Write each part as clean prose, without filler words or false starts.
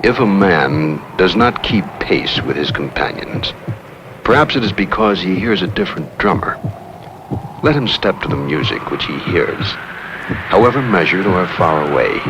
If a man does not keep pace with his companions, perhaps it is because he hears a different drummer. Let him step to the music which he hears, however measured or far away.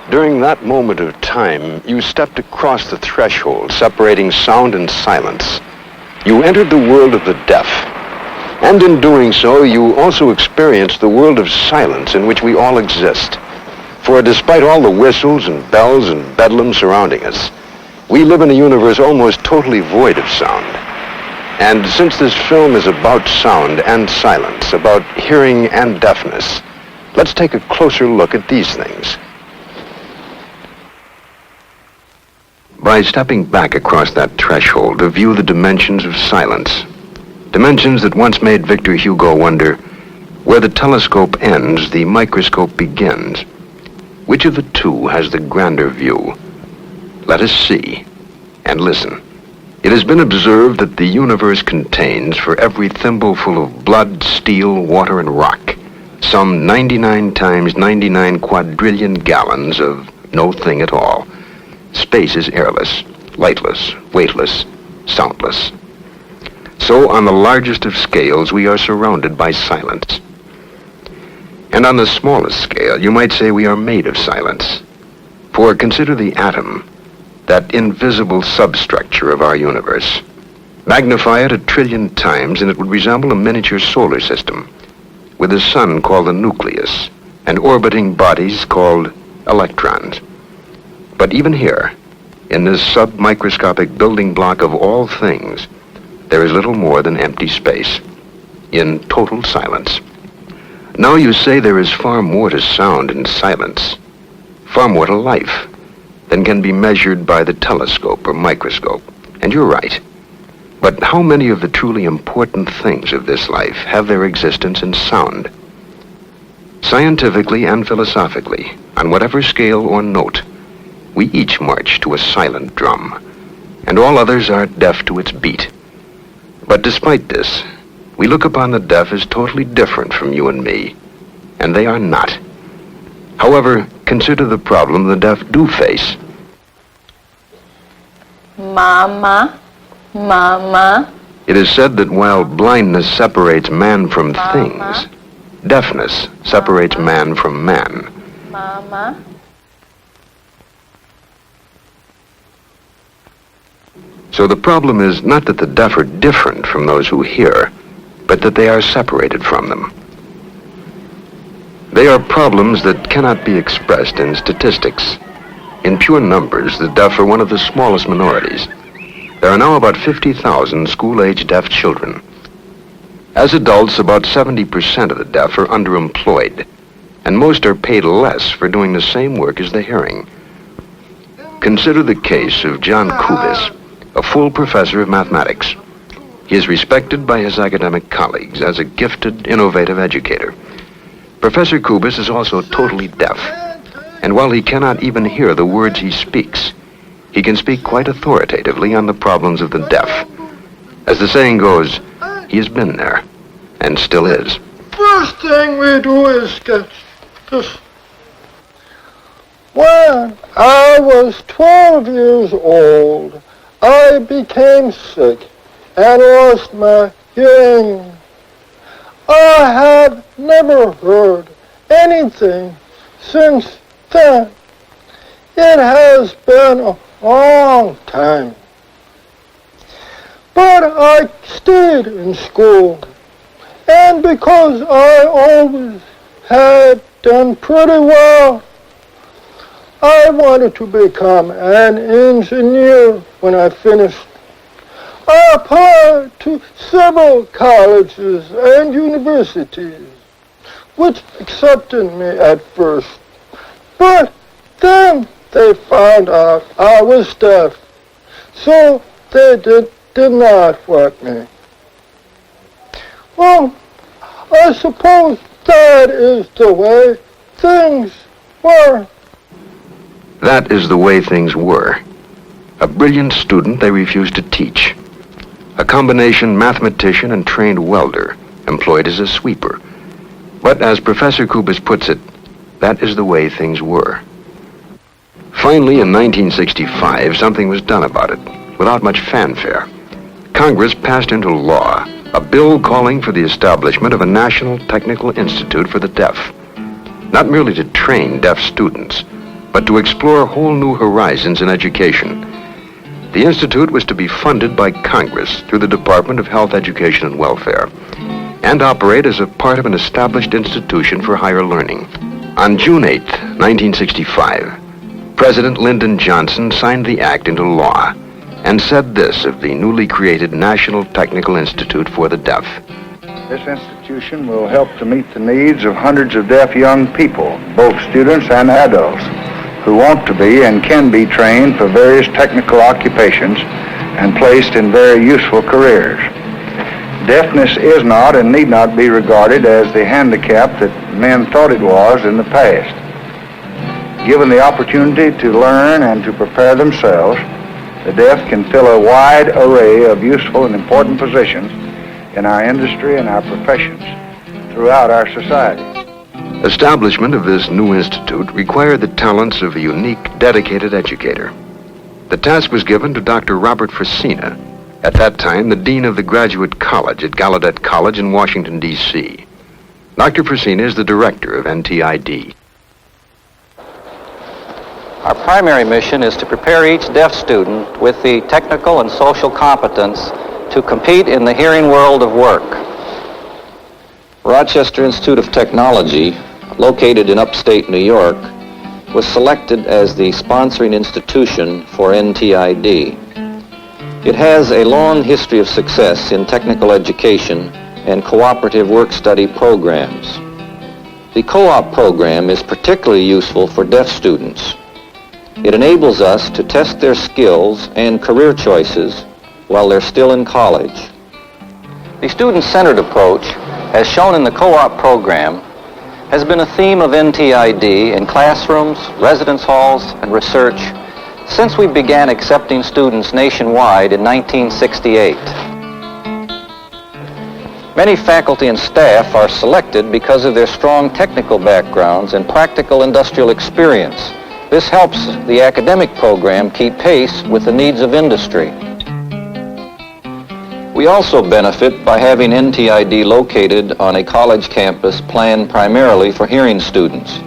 During that moment of time, you stepped across the threshold separating sound and silence. You entered the world of the deaf. And in doing so, you also experienced the world of silence in which we all exist. For despite all the whistles and bells and bedlam surrounding us, we live in a universe almost totally void of sound. And since this film is about sound and silence, about hearing and deafness, let's take a closer look at these things. By stepping back across that threshold to view the dimensions of silence, dimensions that once made Victor Hugo wonder, where the telescope ends, the microscope begins. Which of the two has the grander view? Let us see and listen. It has been observed that the universe contains, for every thimbleful of blood, steel, water, and rock, some 99 times 99 quadrillion gallons of no thing at all. Space is airless, lightless, weightless, soundless. So on the largest of scales, we are surrounded by silence. And on the smallest scale, you might say we are made of silence. For consider the atom, that invisible substructure of our universe. Magnify it 1 trillion times and it would resemble a miniature solar system, with the sun called the nucleus, and orbiting bodies called electrons. But even here, in this sub-microscopic building block of all things, there is little more than empty space, in total silence. Now you say there is far more to sound and silence, far more to life, than can be measured by the telescope or microscope. And you're right. But how many of the truly important things of this life have their existence in sound? Scientifically and philosophically, on whatever scale or note, we each march to a silent drum, and all others are deaf to its beat. But despite this, we look upon the deaf as totally different from you and me, and they are not. However, consider the problem the deaf do face. Mama, Mama. It is said that while blindness separates man from things, deafness separates man from man. Mama. So the problem is not that the deaf are different from those who hear, but that they are separated from them. They are problems that cannot be expressed in statistics. In pure numbers, the deaf are one of the smallest minorities. There are now about 50,000 school-age deaf children. As adults, about 70% of the deaf are underemployed, and most are paid less for doing the same work as the hearing. Consider the case of John Kubis, a full professor of mathematics. He is respected by his academic colleagues as a gifted, innovative educator. Professor Kubis is also totally deaf, and while he cannot even hear the words he speaks, he can speak quite authoritatively on the problems of the deaf. As the saying goes, he has been there, and still is. First thing we do is get this. When I was 12 years old, I became sick and lost my hearing. I have never heard anything since then. It has been a long time. But I stayed in school, and because I always had done pretty well, I wanted to become an engineer when I finished. I applied to several colleges and universities, which accepted me at first. But then they found out I was deaf, so they did not want me. Well, I suppose that is the way things were. That is the way things were. A brilliant student they refused to teach. A combination mathematician and trained welder employed as a sweeper. But as Professor Kubis puts it, that is the way things were. Finally, in 1965, something was done about it, without much fanfare. Congress passed into law a bill calling for the establishment of a National Technical Institute for the Deaf, not merely to train deaf students, but to explore whole new horizons in education. The institute was to be funded by Congress through the Department of Health, Education, and Welfare, and operate as a part of an established institution for higher learning. On June 8, 1965, President Lyndon Johnson signed the act into law and said this of the newly created National Technical Institute for the Deaf. This institution will help to meet the needs of hundreds of deaf young people, both students and adults, who want to be and can be trained for various technical occupations and placed in very useful careers. Deafness is not and need not be regarded as the handicap that men thought it was in the past. Given the opportunity to learn and to prepare themselves, the deaf can fill a wide array of useful and important positions in our industry and our professions throughout our society. Establishment of this new institute required the talents of a unique, dedicated educator. The task was given to Dr. Robert Fresina, at that time the Dean of the Graduate College at Gallaudet College in Washington, D.C. Dr. Fresina is the director of NTID. Our primary mission is to prepare each deaf student with the technical and social competence to compete in the hearing world of work. Rochester Institute of Technology, located in upstate New York, was selected as the sponsoring institution for NTID. It has a long history of success in technical education and cooperative work-study programs. The co-op program is particularly useful for deaf students. It enables us to test their skills and career choices while they're still in college. The student-centered approach, as shown in the co-op program, has been a theme of NTID in classrooms, residence halls, and research since we began accepting students nationwide in 1968. Many faculty and staff are selected because of their strong technical backgrounds and practical industrial experience. This helps the academic program keep pace with the needs of industry. We also benefit by having NTID located on a college campus planned primarily for hearing students.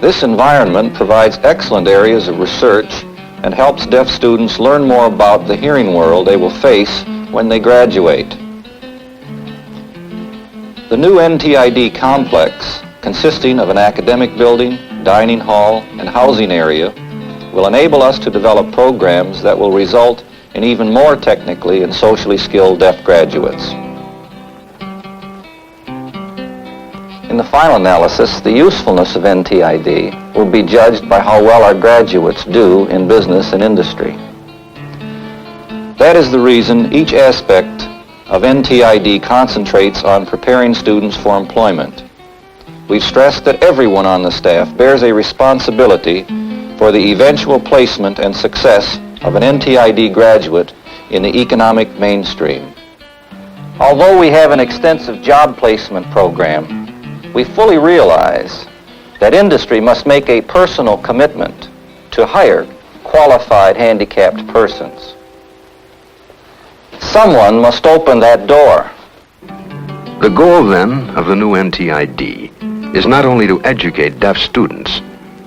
This environment provides excellent areas of research and helps deaf students learn more about the hearing world they will face when they graduate. The new NTID complex, consisting of an academic building, dining hall, and housing area, will enable us to develop programs that will result in even more technically and socially skilled deaf graduates. In the final analysis, the usefulness of NTID will be judged by how well our graduates do in business and industry. That is the reason each aspect of NTID concentrates on preparing students for employment. We've stressed that everyone on the staff bears a responsibility for the eventual placement and success of an NTID graduate in the economic mainstream. Although we have an extensive job placement program, we fully realize that industry must make a personal commitment to hire qualified handicapped persons. Someone must open that door. The goal, then, of the new NTID is not only to educate deaf students,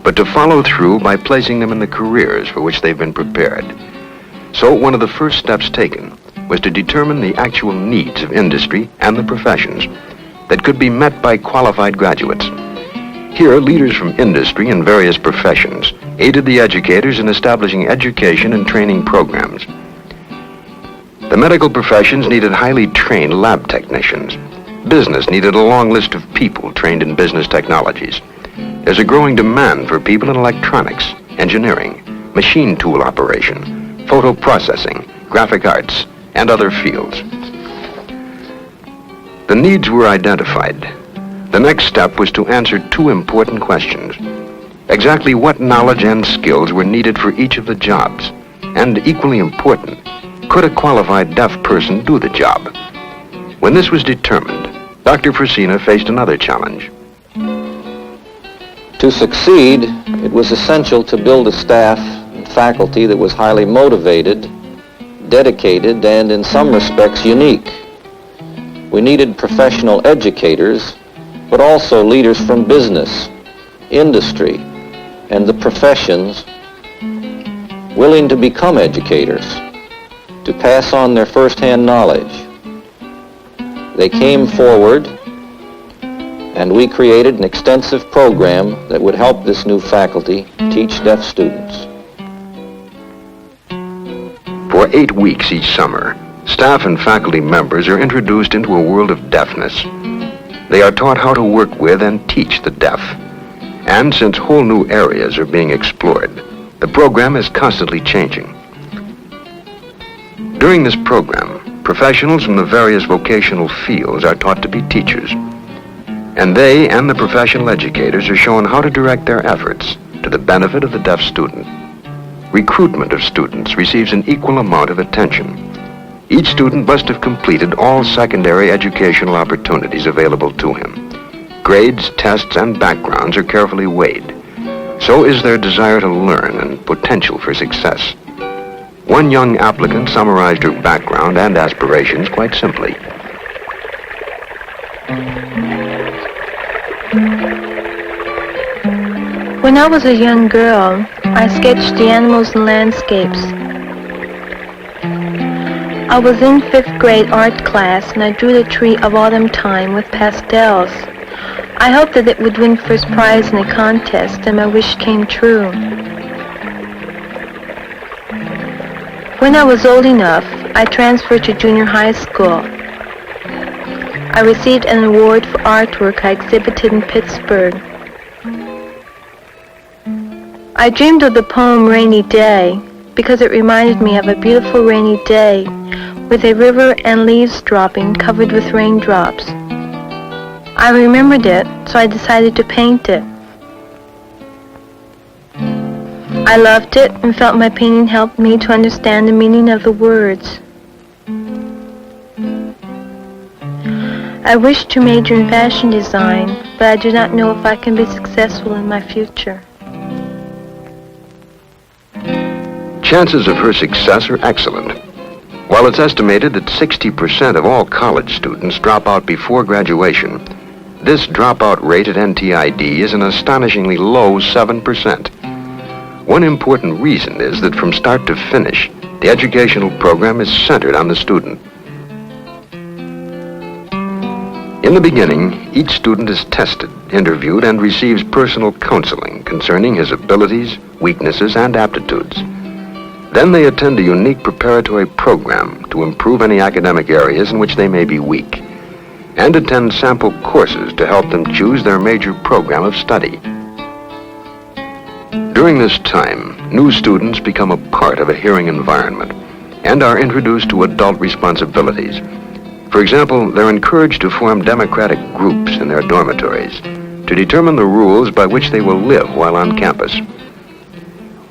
but to follow through by placing them in the careers for which they've been prepared. So one of the first steps taken was to determine the actual needs of industry and the professions that could be met by qualified graduates. Here, leaders from industry and various professions aided the educators in establishing education and training programs. The medical professions needed highly trained lab technicians. Business needed a long list of people trained in business technologies. There's a growing demand for people in electronics, engineering, machine tool operation, photo processing, graphic arts, and other fields. The needs were identified. The next step was to answer two important questions. Exactly what knowledge and skills were needed for each of the jobs? And equally important, could a qualified deaf person do the job? When this was determined, Dr. Fresina faced another challenge. To succeed, it was essential to build a staff and faculty that was highly motivated, dedicated, and in some respects unique. We needed professional educators, but also leaders from business, industry, and the professions willing to become educators, to pass on their first-hand knowledge. They came forward, and we created an extensive program that would help this new faculty teach deaf students. For 8 weeks each summer, staff and faculty members are introduced into a world of deafness. They are taught how to work with and teach the deaf. And since whole new areas are being explored, the program is constantly changing. During this program, professionals from the various vocational fields are taught to be teachers. And they and the professional educators are shown how to direct their efforts to the benefit of the deaf student. Recruitment of students receives an equal amount of attention. Each student must have completed all secondary educational opportunities available to him. Grades, tests, and backgrounds are carefully weighed. So is their desire to learn and potential for success. One young applicant summarized her background and aspirations quite simply. When I was a young girl, I sketched the animals and landscapes. I was in 5th grade art class and I drew the tree of autumn time with pastels. I hoped that it would win first prize in a contest, and my wish came true. When I was old enough, I transferred to junior high school. I received an award for artwork I exhibited in Pittsburgh. I dreamed of the poem Rainy Day because it reminded me of a beautiful rainy day with a river and leaves dropping covered with raindrops. I remembered it, so I decided to paint it. I loved it and felt my painting helped me to understand the meaning of the words. I wish to major in fashion design, but I do not know if I can be successful in my future. Chances of her success are excellent. While it's estimated that 60% of all college students drop out before graduation, this dropout rate at NTID is an astonishingly low 7%. One important reason is that from start to finish, the educational program is centered on the student. In the beginning, each student is tested, interviewed, and receives personal counseling concerning his abilities, weaknesses, and aptitudes. Then they attend a unique preparatory program to improve any academic areas in which they may be weak, and attend sample courses to help them choose their major program of study. During this time, new students become a part of a hearing environment and are introduced to adult responsibilities. For example, they're encouraged to form democratic groups in their dormitories to determine the rules by which they will live while on campus.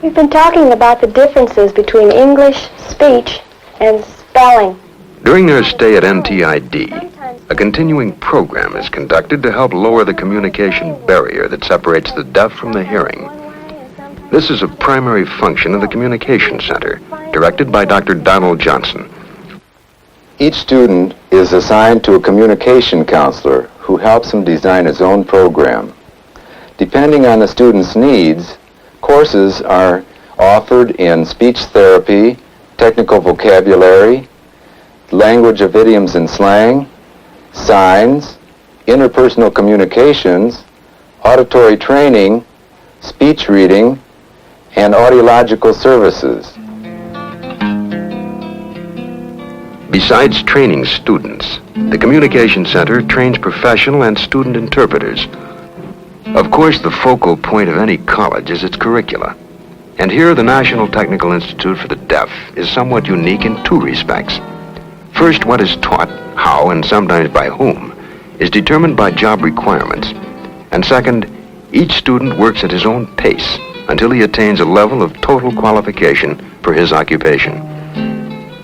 We've been talking about the differences between English, speech, and spelling. During their stay at NTID, a continuing program is conducted to help lower the communication barrier that separates the deaf from the hearing. This is a primary function of the Communication Center, directed by Dr. Donald Johnson. Each student is assigned to a communication counselor who helps him design his own program. Depending on the student's needs, courses are offered in speech therapy, technical vocabulary, language of idioms and slang, signs, interpersonal communications, auditory training, speech reading, and audiological services. Besides training students, the Communication Center trains professional and student interpreters. Of course, the focal point of any college is its curricula. And here, the National Technical Institute for the Deaf is somewhat unique in two respects. First, what is taught, how, and sometimes by whom, is determined by job requirements. And second, each student works at his own pace until he attains a level of total qualification for his occupation.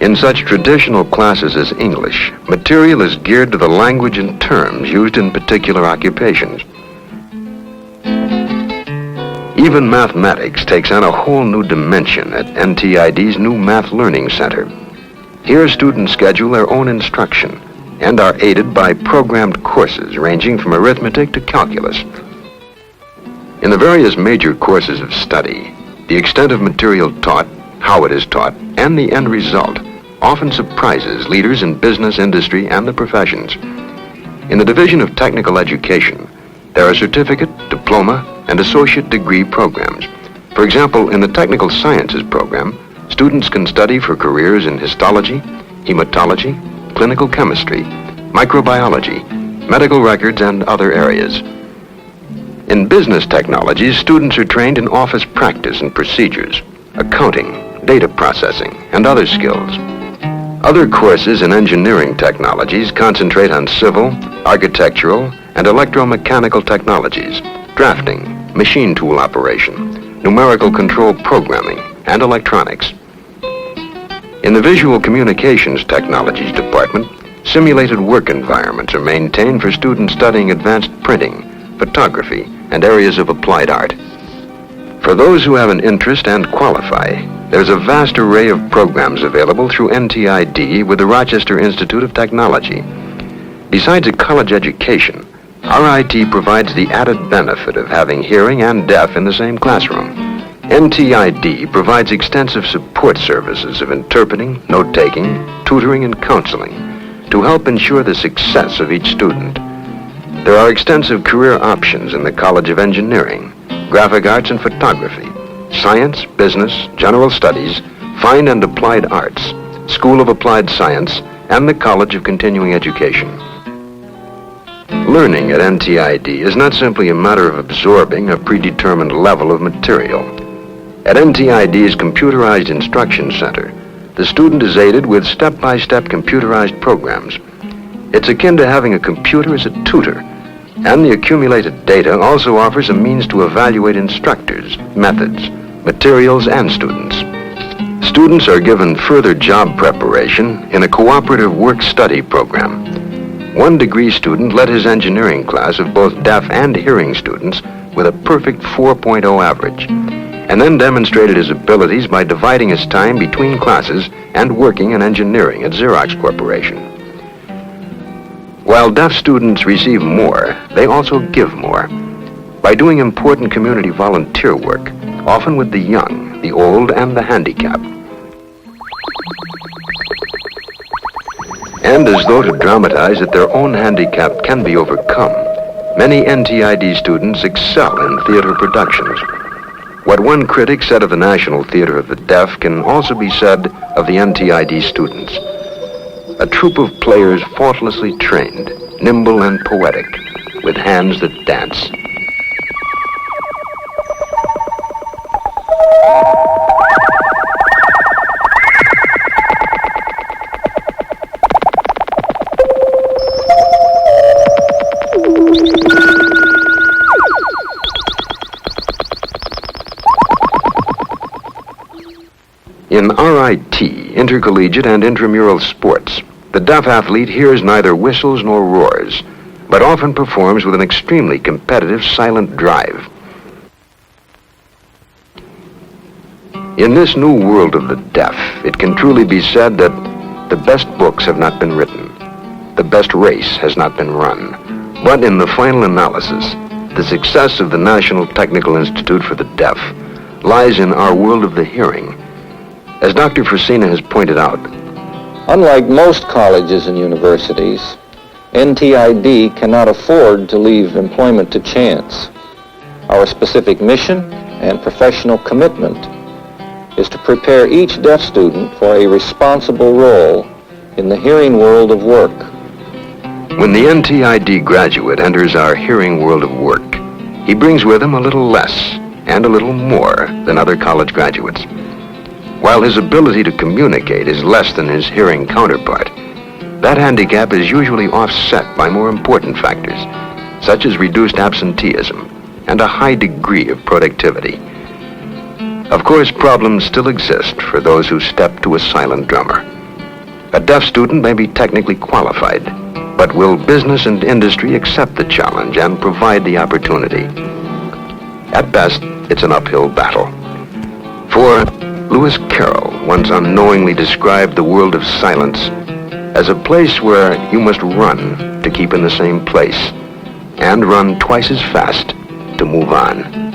In such traditional classes as English, material is geared to the language and terms used in particular occupations. Even mathematics takes on a whole new dimension at NTID's new Math Learning Center. Here, students schedule their own instruction and are aided by programmed courses ranging from arithmetic to calculus. In the various major courses of study, the extent of material taught, how it is taught, and the end result often surprises leaders in business, industry, and the professions. In the Division of Technical Education, there are certificate, diploma, and associate degree programs. For example, in the Technical Sciences program, students can study for careers in histology, hematology, clinical chemistry, microbiology, medical records, and other areas. In business technologies, students are trained in office practice and procedures, accounting, data processing, and other skills. Other courses in engineering technologies concentrate on civil, architectural, and electromechanical technologies, drafting, machine tool operation, numerical control programming, and electronics. In the Visual Communications Technologies Department, simulated work environments are maintained for students studying advanced printing, photography, and areas of applied art. For those who have an interest and qualify, there's a vast array of programs available through NTID with the Rochester Institute of Technology. Besides a college education, RIT provides the added benefit of having hearing and deaf in the same classroom. NTID provides extensive support services of interpreting, note-taking, tutoring, and counseling to help ensure the success of each student. There are extensive career options in the College of Engineering, Graphic Arts and Photography, Science, Business, General Studies, Fine and Applied Arts, School of Applied Science, and the College of Continuing Education. Learning at NTID is not simply a matter of absorbing a predetermined level of material. At NTID's Computerized Instruction Center, the student is aided with step-by-step computerized programs. It's akin to having a computer as a tutor, and the accumulated data also offers a means to evaluate instructors, methods, materials, and students. Students are given further job preparation in a cooperative work-study program. One degree student led his engineering class of both deaf and hearing students with a perfect 4.0 average, and then demonstrated his abilities by dividing his time between classes and working in engineering at Xerox Corporation. While deaf students receive more, they also give more by doing important community volunteer work, often with the young, the old, and the handicapped. And as though to dramatize that their own handicap can be overcome, many NTID students excel in theater productions. What one critic said of the National Theater of the Deaf can also be said of the NTID students. A troupe of players faultlessly trained, nimble and poetic, with hands that dance. In RIT, intercollegiate and intramural sports, the deaf athlete hears neither whistles nor roars, but often performs with an extremely competitive silent drive. In this new world of the deaf, it can truly be said that the best books have not been written, the best race has not been run, but in the final analysis, the success of the National Technical Institute for the Deaf lies in our world of the hearing. As Dr. Fresina has pointed out, unlike most colleges and universities, NTID cannot afford to leave employment to chance. Our specific mission and professional commitment is to prepare each deaf student for a responsible role in the hearing world of work. When the NTID graduate enters our hearing world of work, he brings with him a little less and a little more than other college graduates. While his ability to communicate is less than his hearing counterpart, that handicap is usually offset by more important factors, such as reduced absenteeism and a high degree of productivity. Of course, problems still exist for those who step to a silent drummer. A deaf student may be technically qualified, but will business and industry accept the challenge and provide the opportunity? At best, it's an uphill battle. For Lewis Carroll once unknowingly described the world of silence as a place where you must run to keep in the same place, and run twice as fast to move on.